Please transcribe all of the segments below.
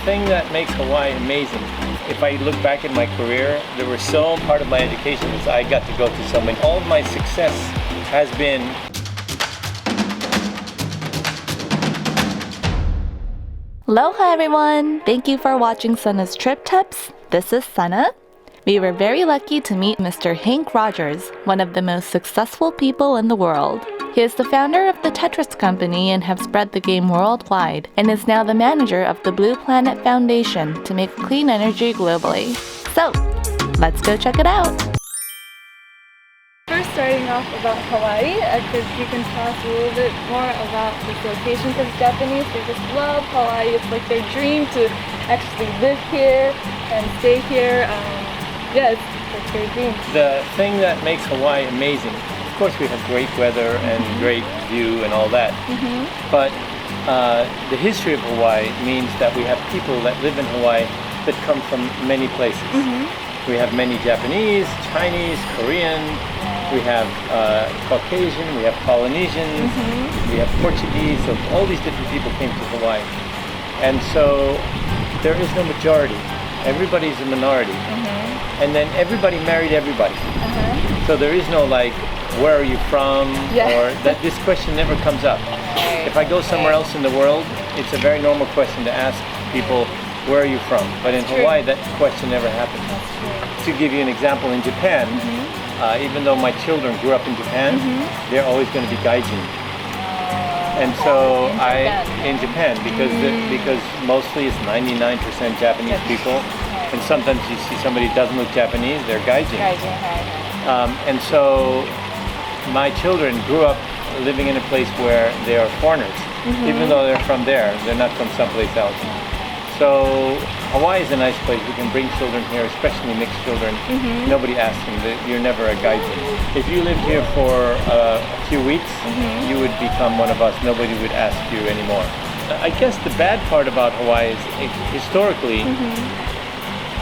thing that makes Hawaii amazing, if I look back at my career, there were so part of my education is I got to go to so many. All of my success has been Aloha everyone! Thank you for watching Sana's Trip Tips. This is Sana. We were very lucky to meet Mr. Hank Rogers, one of the most successful people in the world. He is the founder of the Tetris company and have spread the game worldwide, and is now the manager of the Blue Planet Foundation to make clean energy globally. So, let's go check it out! First, starting off about Hawaii, if you can tell us a little bit more about this location, because Japanese, they just love Hawaii. It's like their dream to actually live here and stay here. It's like their dream. the thing that makes Hawaii amazing. Of course, we have great weather and great view and all that. But the history of Hawaii means that we have people that live in Hawaii that come from many places. We have many Japanese, Chinese, Korean. We have Caucasian, we have Polynesians, we have Portuguese, so all these different people came to Hawaii. And so there is no majority, everybody's a minority. And then everybody married everybody. So there is no like, where are you from? Or that this question never comes up. If I go somewhere else in the world, it's a very normal question to ask people, where are you from? But in Hawaii, that question never happens. To give you an example, in Japan, even though my children grew up in Japan, they're always going to be gaijin. And so in Japan, because mostly it's 99% Japanese people, and sometimes you see somebody who doesn't look Japanese, they're gaijin. And so my children grew up living in a place where they are foreigners, even though they're from there, they're not from someplace else. So Hawaii is a nice place. We can bring children here, especially mixed children. Nobody asks them. You're never a gaijin. If you lived here for a few weeks, you would become one of us. Nobody would ask you anymore. I guess the bad part about Hawaii is historically,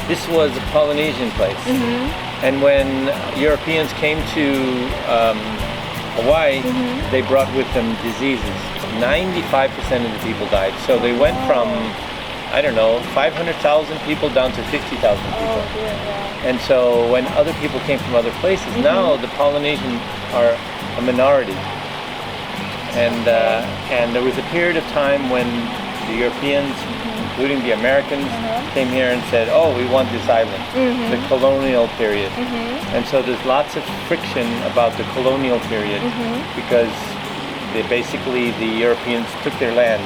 this was a Polynesian place. And when Europeans came to Hawaii, they brought with them diseases. 95% of the people died. So they went from 500,000 people down to 50,000 people. And so when other people came from other places, now the Polynesians are a minority. And there was a period of time when the Europeans, including the Americans, came here and said, oh, we want this island, the colonial period. And so there's lots of friction about the colonial period because the Europeans took their land.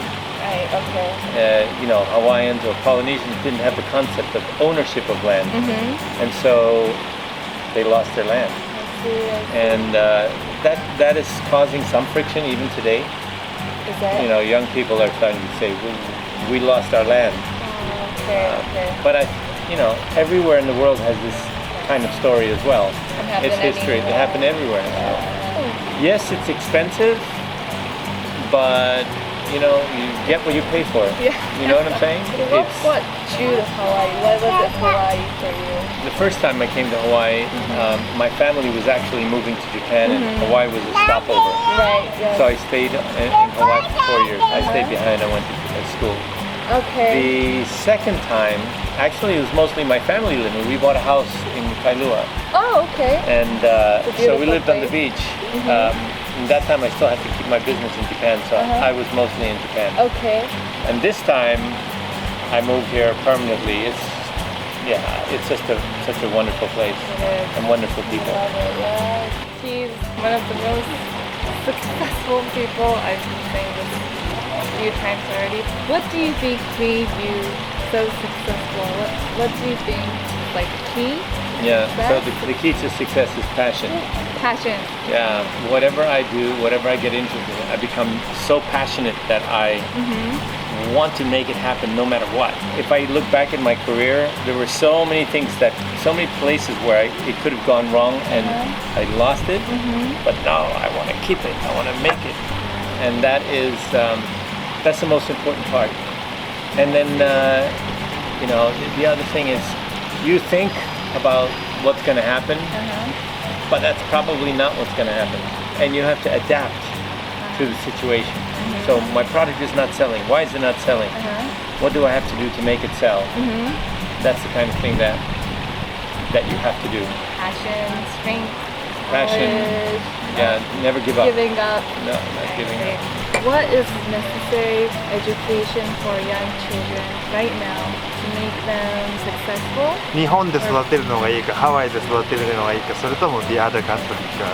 Hawaiians or Polynesians didn't have the concept of ownership of land, and so they lost their land. And that is causing some friction even today. Young people are starting to say, we lost our land. But everywhere in the world has this kind of story as well. It's history. It happened everywhere. Yes, it's expensive, but you get what you pay for. You know what I'm saying? What drew to Hawaii? Why was it Hawaii for you? The first time I came to Hawaii, my family was actually moving to Japan, and Hawaii was a stopover. So I stayed in Hawaii for 4 years. I stayed behind. I went to school. The second time, actually, it was mostly my family living. We bought a house in Kailua. And so we lived on the beach. And that time I still had to keep my business in Japan, so I was mostly in Japan. And this time I moved here permanently. It's just such a wonderful place and wonderful people. He's one of the most successful people. I've been saying this a few times already. What do you think made you so successful? What do you think is like key? So the key to success is passion. Passion. Whatever I do, whatever I get interested in, I become so passionate that I want to make it happen no matter what. If I look back at my career, there were so many places where it could have gone wrong and I lost it, but no, I want to keep it, I want to make it. And that's the most important part. And then, the other thing is, you think about what's going to happen, but that's probably not what's going to happen. And you have to adapt to the situation. So my product is not selling. Why is it not selling? What do I have to do to make it sell? That's the kind of thing that you have to do. Passion, strength, Passion. knowledge, Yeah, never give up. giving up. No, not giving up. What is necessary education for young children right now to make them successful? 日本で育てるのがいいか、ハワイで育てるのがいいか、それとも the other country か。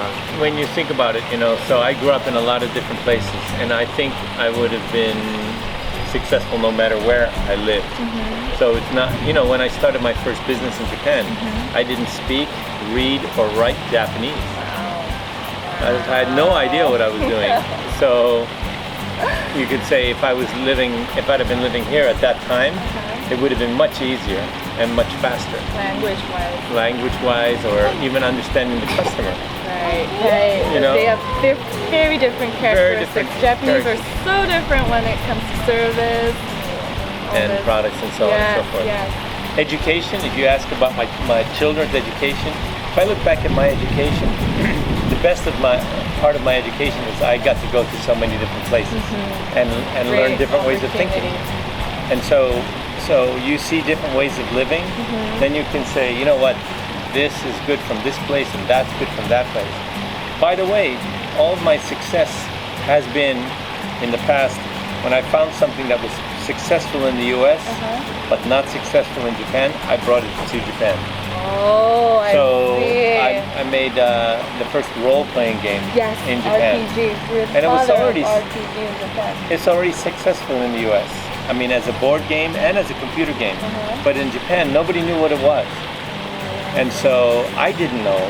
When you think about it, so I grew up in a lot of different places, and I think I would have been successful no matter where I lived. So it's not, when I started my first business in Japan, I didn't speak, read, or write Japanese. I had no idea what I was doing. So you could say if I'd have been living here at that time, it would have been much easier and much faster. Language-wise, or even understanding the customer. Right. They're very different characteristics. Japanese are so different when it comes to service and products and so on and so forth. Education, if you ask about my children's education, if I look back at my education, the best part of my education is I got to go to so many different places and learn different ways of thinking. And so you see different ways of living, then you can say, you know what, this is good from this place and that's good from that place. By the way, all of my success has been in the past when I found something that was successful in the US but not successful in Japan, I brought it to Japan. Oh, I see. I made the first role-playing game in Japan. RPG. And it was already RPG in Japan. It's already successful in the US. I mean, as a board game and as a computer game. But in Japan, nobody knew what it was. And so I didn't know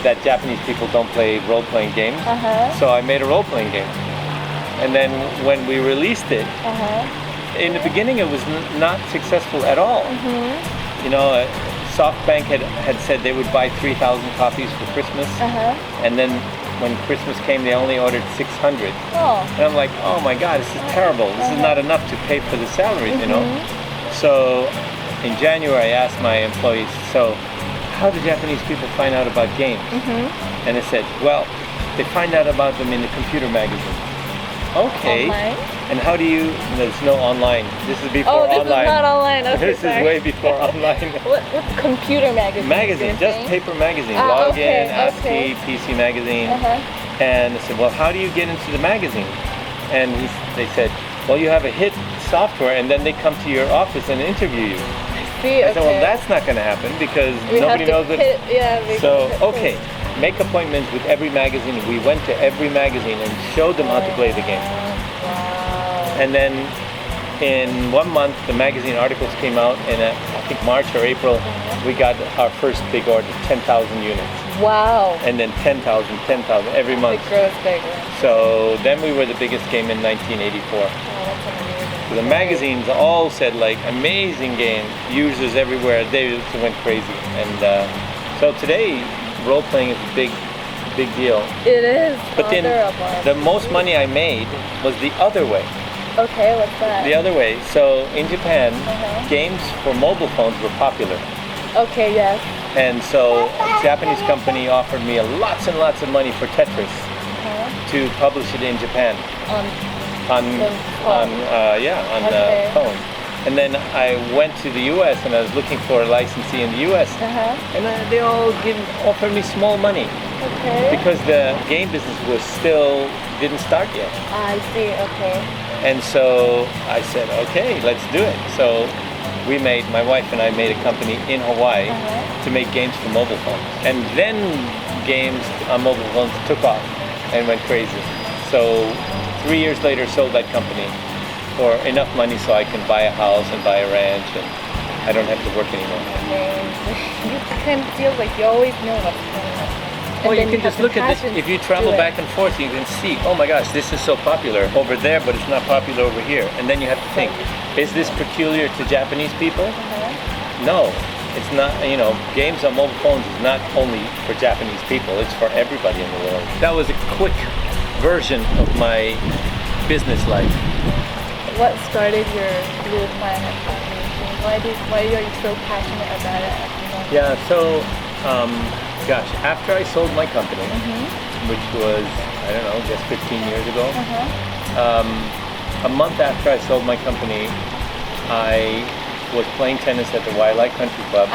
that Japanese people don't play role-playing games. So I made a role-playing game. And then when we released it, in the beginning it was not successful at all. SoftBank had said they would buy 3,000 copies for Christmas. And then when Christmas came, they only ordered 600. And I'm like, oh my God, this is terrible. This is not enough to pay for the salaries, So in January, I asked my employees, so how do Japanese people find out about games? And they said, well, they find out about them in the computer magazine. Okay. Online? And how do you, there's no online. This is before online. Oh, this is not online. Okay, This is way before online. What's computer magazine? Magazine, just paper magazine. Login, ASCII, PC magazine. And I said, well, how do you get into the magazine? And they said, well, you have a hit software and then they come to your office and interview you. I said, well, that's not going to happen because nobody knows it. So, okay, make appointments with every magazine. We went to every magazine and showed them how to play the game. And then in 1 month, the magazine articles came out, and I think March or April, we got our first big order, 10,000 units. Wow. And then 10,000 every month. It grows bigger. So then we were the biggest game in 1984. That's amazing. So the magazines all said like amazing game, users everywhere. They just went crazy. And so today, role playing is a big deal. It is. But then the most money I made was the other way. Okay, what's that? The other way. So in Japan, games for mobile phones were popular. Okay, yes. And so a Japanese company offered me lots and lots of money for Tetris to publish it in Japan. On the phone. And then I went to the US and I was looking for a licensee in the US. And they all offered me small money. Okay. Because the game business didn't start yet. I see, okay. And so I said, okay, let's do it. So my wife and I made a company in Hawaii to make games for mobile phones. And then games on mobile phones took off and went crazy. So 3 years later, sold that company for enough money so I can buy a house and buy a ranch, and I don't have to work anymore. You kind of feel like you always know what's going on. Well, you can just look at this. If you travel back and forth, you can see, oh my gosh, this is so popular over there, but it's not popular over here. And then you have to think, is this peculiar to Japanese people? No, it's not. Games on mobile phones is not only for Japanese people, it's for everybody in the world. That was a quick version of my business life. What started your Blue Planet Foundation? Why are you so passionate about it at the moment? Yeah, so, after I sold my company, which was, I don't know, just 15 years ago. A month after I sold my company, I was playing tennis at the Waialae Country Club,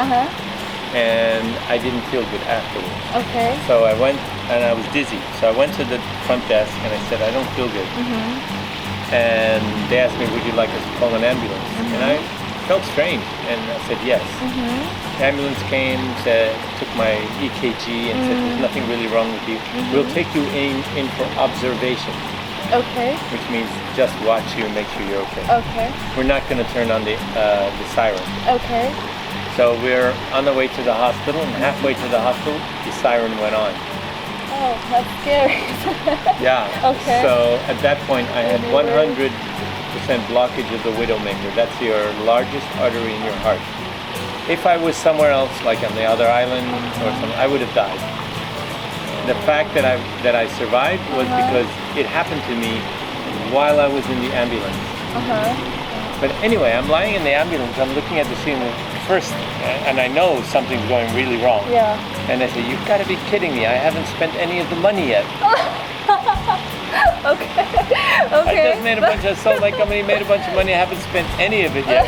and I didn't feel good afterwards. Okay. So I went, and I was dizzy. So I went to the front desk and I said, I don't feel good. And they asked me, would you like us to call an ambulance? And I felt strange, and I said yes. The ambulance came, took my EKG and said, there's nothing really wrong with you. We'll take you in for observation. Okay. Which means just watch you and make sure you're okay. Okay. We're not going to turn on the siren. Okay. So we're on the way to the hospital, and halfway to the hospital, the siren went on. Oh, that's scary. Yeah. Okay. So at that point, I had 100% blockage of the widowmaker. That's your largest artery in your heart. If I was somewhere else, like on the other island or something, I would have died. The fact that I survived was because it happened to me while I was in the ambulance. But anyway, I'm lying in the ambulance, I'm looking at the scene first, and I know something's going really wrong. Yeah. And I say, you've got to be kidding me, I haven't spent any of the money yet. Okay. I just sold my company, made a bunch of money, I haven't spent any of it yet.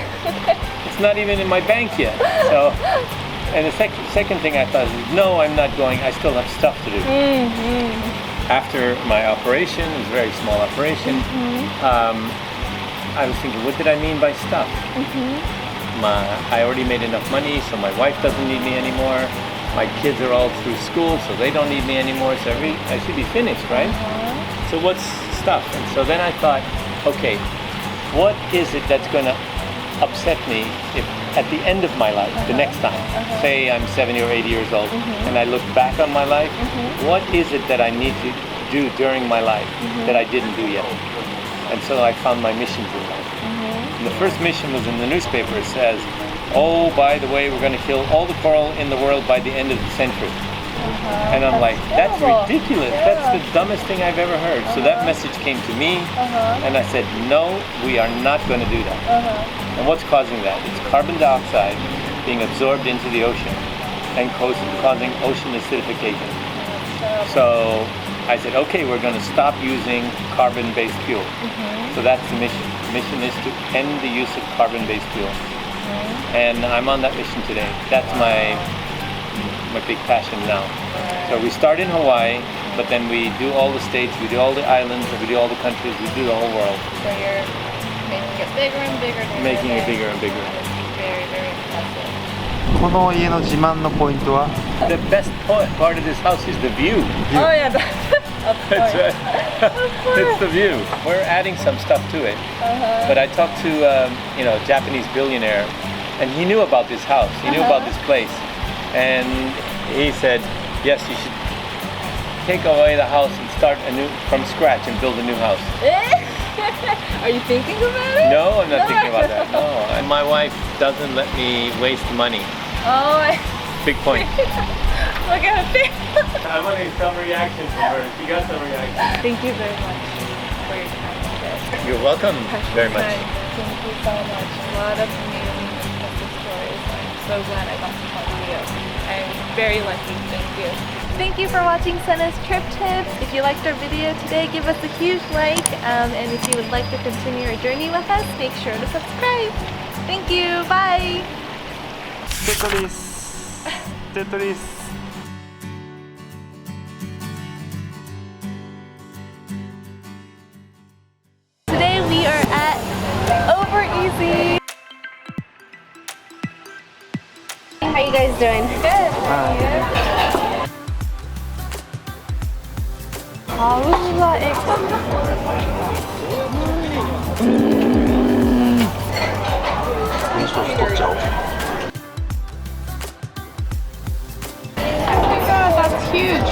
It's not even in my bank yet. So, and the second thing I thought is, no, I'm not going, I still have stuff to do. After my operation, it was a very small operation, I was thinking, what did I mean by stuff? I already made enough money, so my wife doesn't need me anymore. My kids are all through school, so they don't need me anymore, so I should be finished, right? So what's stuff? And so then I thought, okay, what is it that's going to upset me if at the end of my life, the next time, say I'm 70 or 80 years old, and I look back on my life, what is it that I need to do during my life that I didn't do yet? And so I found my missions in life. And the first mission was in the newspaper. It says, oh, by the way, we're going to kill all the coral in the world by the end of the century. And I'm like, that's ridiculous. That's the dumbest thing I've ever heard. So that message came to me, and I said, no, we are not going to do that. And what's causing that? It's carbon dioxide being absorbed into the ocean and causing ocean acidification. So I said, okay, we're going to stop using carbon-based fuel. So that's the mission. The mission is to end the use of carbon-based fuel. And I'm on that mission today. That's my big passion now. So we start in Hawaii, but then we do all the states, we do all the islands, we do all the countries, we do the whole world. So you're making it bigger and bigger. Making it bigger and bigger. Very, very impressive. この家の自慢のポイントは The best part of this house is the view. Oh yeah, of course. It's the view. We're adding some stuff to it. But I talked to a Japanese billionaire, and he knew about this house. He knew about this place, and he said, yes, you should take away the house and start from scratch and build a new house. Are you thinking about it? No, I'm not thinking about that. No, and my wife doesn't let me waste money. Oh, Big point. look at it. I wanted some reaction from her. She got some reaction. Thank you very much for your time today. You're welcome very much. Thank you so much. A lot of amazing success stories. I'm so glad I got to talk to you. I'm very lucky. Thank you. Thank you for watching Sena's Trip Tips. If you liked our video today, give us a huge like. And if you would like to continue your journey with us, make sure to subscribe. Thank you. Bye. テトリステトリスToday we are at Over Easy. How you guys doing? Good. 가루가 Oh my god, that's huge.